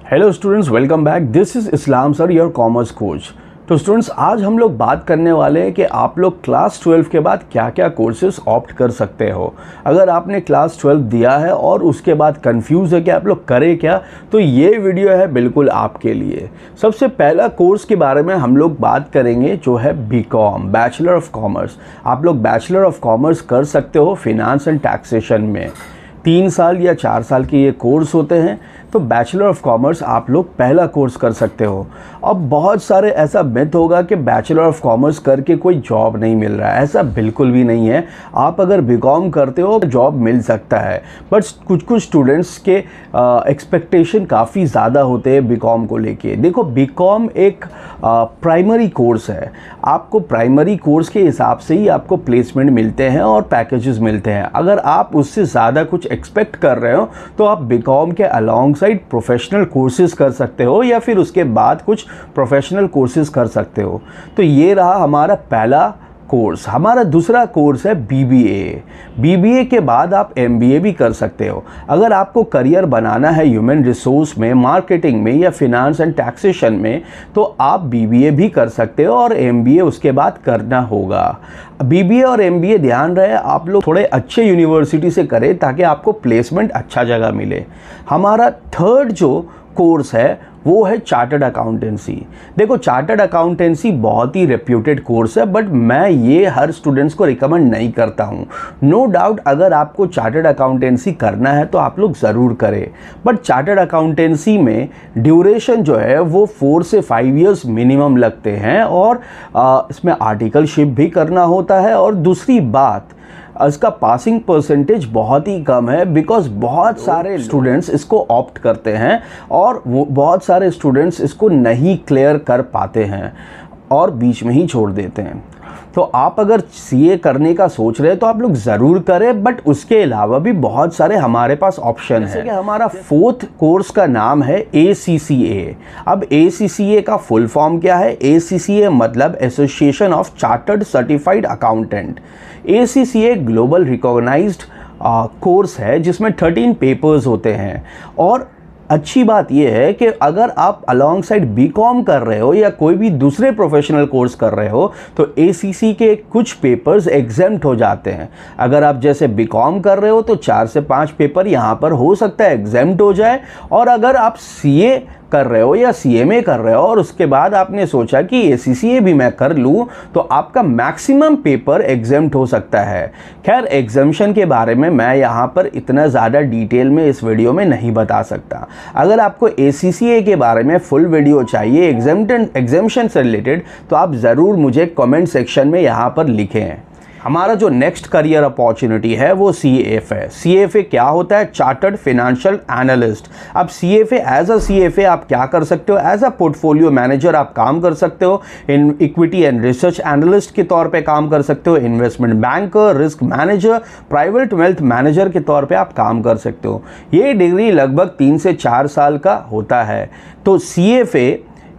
Hello students, welcome back. This is Islam sir, your commerce coach. तो students, आज हम लोग बात करने वाले हैं कि आप लोग क्लास 12 के बाद क्या क्या कोर्सेज ऑप्ट कर सकते हो। अगर आपने क्लास 12 दिया है और उसके बाद कंफ्यूज है कि आप लोग करें क्या, तो ये वीडियो है बिल्कुल आपके लिए। सबसे पहला कोर्स के बारे में हम लोग बात करेंगे जो है बीकॉम, बैचलर ऑफ कॉमर्स। आप लोग बैचलर ऑफ कॉमर्स कर सकते हो फिनांस एंड टैक्सेशन में। 3 साल या 4 साल के ये कोर्स होते हैं। तो बैचलर ऑफ कॉमर्स आप लोग पहला कोर्स कर सकते हो। अब बहुत सारे ऐसा मिथ होगा कि बैचलर ऑफ कॉमर्स करके कोई जॉब नहीं मिल रहा है। ऐसा बिल्कुल भी नहीं है। आप अगर बीकॉम करते हो जॉब मिल सकता है, बट कुछ स्टूडेंट्स के एक्सपेक्टेशन काफ़ी ज़्यादा होते हैं बीकॉम को लेके। देखो, बीकॉम एक प्राइमरी कोर्स है। आपको प्राइमरी कोर्स के हिसाब से ही आपको प्लेसमेंट मिलते हैं और पैकेजेस मिलते हैं। अगर आप उससे ज़्यादा कुछ एक्सपेक्ट कर रहे हो तो आप बीकॉम के अलॉन्ग साइड प्रोफेशनल कोर्सेज कर सकते हो या फिर उसके बाद कुछ प्रोफेशनल कोर्सेज कर सकते हो। तो ये रहा हमारा पहला कोर्स। हमारा दूसरा कोर्स है बीबीए। बीबीए के बाद आप एमबीए भी कर सकते हो। अगर आपको करियर बनाना है ह्यूमन रिसोर्स में, मार्केटिंग में या फिनांस एंड टैक्सेशन में, तो आप बीबीए भी कर सकते हो और एमबीए उसके बाद करना होगा। बीबीए और एमबीए, ध्यान रहे, आप लोग थोड़े अच्छे यूनिवर्सिटी से करें ताकि आपको प्लेसमेंट अच्छा जगह मिले। हमारा थर्ड जो कोर्स है वो है चार्टर्ड अकाउंटेंसी। देखो, चार्टर्ड अकाउंटेंसी बहुत ही रेप्यूटेड कोर्स है, बट मैं ये हर स्टूडेंट्स को रिकमेंड नहीं करता हूँ। नो डाउट, अगर आपको चार्टर्ड अकाउंटेंसी करना है तो आप लोग ज़रूर करें, बट चार्टर्ड अकाउंटेंसी में ड्यूरेशन जो है वो 4 से 5 ईयर्स मिनिमम लगते हैं और इसमें आर्टिकलशिप भी करना होता है। और दूसरी बात, इसका पासिंग परसेंटेज बहुत ही कम है, बिकॉज बहुत सारे स्टूडेंट्स इसको ऑप्ट करते हैं और वो बहुत सारे स्टूडेंट्स इसको नहीं क्लियर कर पाते हैं और बीच में ही छोड़ देते हैं। तो आप अगर सीए करने का सोच रहे हैं तो आप लोग ज़रूर करें, बट उसके अलावा भी बहुत सारे हमारे पास ऑप्शन है। कि हमारा फोर्थ कोर्स का नाम है ACCA। अब ACCA का फुल फॉर्म क्या है? ACCA मतलब association of chartered certified accountant. ACCA global recognised course है जिसमें 13 पेपर्स होते हैं। और अच्छी बात यह है कि अगर आप अलॉन्ग साइड बीकॉम कर रहे हो या कोई भी दूसरे प्रोफेशनल कोर्स कर रहे हो तो ACC के कुछ पेपर्स एग्जेम्प्ट हो जाते हैं। अगर आप जैसे बीकॉम कर रहे हो तो 4 से 5 पेपर यहाँ पर हो सकता है एग्जेम्प्ट हो जाए। और अगर आप CA कर रहे हो या CMA कर रहे हो और उसके बाद आपने सोचा कि ACCA भी मैं कर लूँ, तो आपका मैक्सिमम पेपर एग्जेम्प्ट हो सकता है। खैर, एग्जेम्पशन के बारे में मैं यहाँ पर इतना ज़्यादा डिटेल में इस वीडियो में नहीं बता सकता। अगर आपको ACCA के बारे में फुल वीडियो चाहिए एग्जेम्पशन से रिलेटेड, तो आप ज़रूर मुझे कमेंट सेक्शन में यहाँ पर लिखें। हमारा जो नेक्स्ट करियर अपॉर्चुनिटी है वो CFA है। CFA क्या होता है? Chartered financial analyst. अब CFA, एज अ CFA आप क्या कर सकते हो? एज अ पोर्टफोलियो मैनेजर आप काम कर सकते हो। In equity and research analyst के तौर पे काम कर सकते हो। Investment banker, risk manager, private wealth manager के तौर पे आप काम कर सकते हो। ये डिग्री लगभग 3 से 4 साल का होता है। तो CFA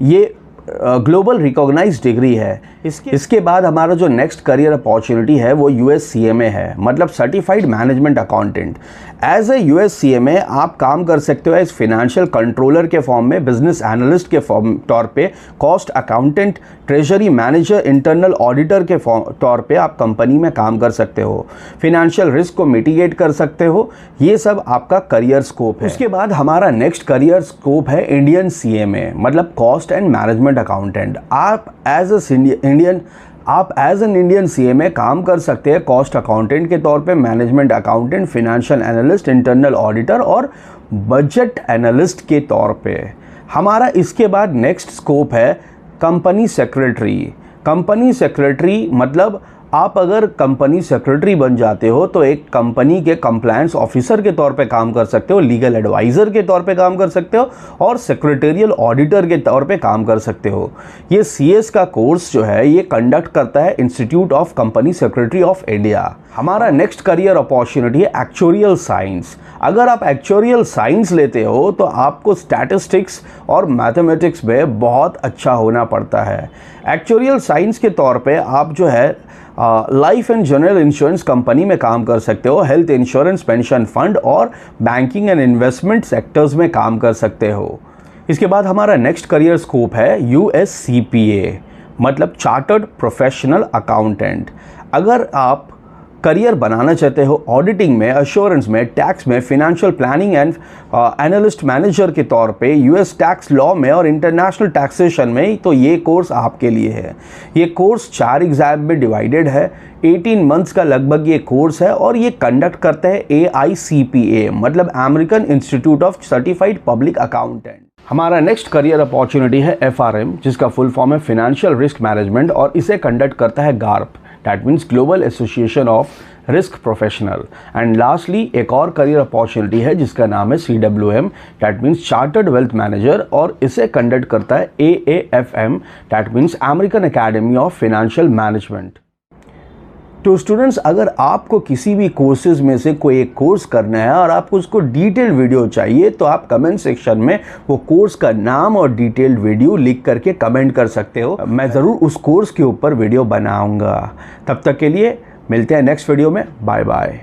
ये ग्लोबल रिकॉग्नाइज्ड डिग्री है। इसके बाद हमारा जो नेक्स्ट करियर अपॉर्चुनिटी है वो USCMA है, मतलब certified management accountant. As a USCMA आप काम कर सकते हो एज फाइनेंशियल कंट्रोलर के फॉर्म में, बिजनेस एनालिस्ट के तौर पे, cost accountant, treasury manager, internal auditor के तौर पे आप कंपनी में काम कर सकते हो। फाइनेंशियल रिस्क को मिटिगेट कर सकते हो। ये सब आपका करियर स्कोप है। उसके बाद हमारा नेक्स्ट करियर स्कोप है इंडियन CMA, मतलब कॉस्ट एंड मैनेजमेंट अकाउंटेंट। आप एज एन इंडियन CMA काम कर सकते हैं कॉस्ट अकाउंटेंट के तौर पे, management accountant, financial analyst, internal auditor और बजट एनालिस्ट के तौर पे। हमारा इसके बाद नेक्स्ट स्कोप है कंपनी सेक्रेटरी। कंपनी सेक्रेटरी मतलब आप अगर कंपनी सेक्रेटरी बन जाते हो तो एक कंपनी के कंप्लायंस ऑफिसर के तौर पे काम कर सकते हो, लीगल एडवाइज़र के तौर पे काम कर सकते हो और सेक्रेटेरियल ऑडिटर के तौर पे काम कर सकते हो। ये CS का कोर्स जो है ये कंडक्ट करता है institute of company secretary of India. हमारा नेक्स्ट करियर अपॉर्चुनिटी है एक्चुरियल साइंस। अगर आप एक्चुरियल साइंस लेते हो तो आपको स्टैटिस्टिक्स और मैथमेटिक्स में बहुत अच्छा होना पड़ता है। एक्चुरियल साइंस के तौर पे आप जो है life and general insurance company में काम कर सकते हो, हेल्थ इंश्योरेंस, पेंशन फंड और बैंकिंग एंड इन्वेस्टमेंट सेक्टर्स में काम कर सकते हो। इसके बाद हमारा नेक्स्ट करियर स्कोप है USCPA, मतलब चार्टर्ड प्रोफेशनल अकाउंटेंट। अगर आप करियर बनाना चाहते हो ऑडिटिंग में, अश्योरेंस में, टैक्स में, financial planning and analyst manager के तौर पे, यूएस टैक्स लॉ में और इंटरनेशनल टैक्सेशन में, तो ये कोर्स आपके लिए है। ये कोर्स 4 एग्जाम में डिवाइडेड है। 18 मंथ्स का लगभग ये कोर्स है और ये कंडक्ट करते हैं AICPA, मतलब American institute of certified public accountant. हमारा नेक्स्ट करियर अपॉर्चुनिटी है FRM, जिसका फुल फॉर्म है फाइनेंशियल रिस्क मैनेजमेंट, और इसे कंडक्ट करता है GARP, that means global association of risk professional. And lastly एक और करियर अपॉर्चुनिटी है जिसका नाम है CWM, that means chartered wealth manager, और इसे कंडक्ट करता है AAFM, that means American academy of financial management. तो स्टूडेंट्स, अगर आपको किसी भी कोर्सेज में से कोई एक कोर्स करना है और आपको उसको डिटेल वीडियो चाहिए, तो आप कमेंट सेक्शन में वो कोर्स का नाम और डिटेल्ड वीडियो लिख करके कमेंट कर सकते हो। मैं ज़रूर उस कोर्स के ऊपर वीडियो बनाऊंगा। तब तक के लिए मिलते हैं नेक्स्ट वीडियो में। Bye bye.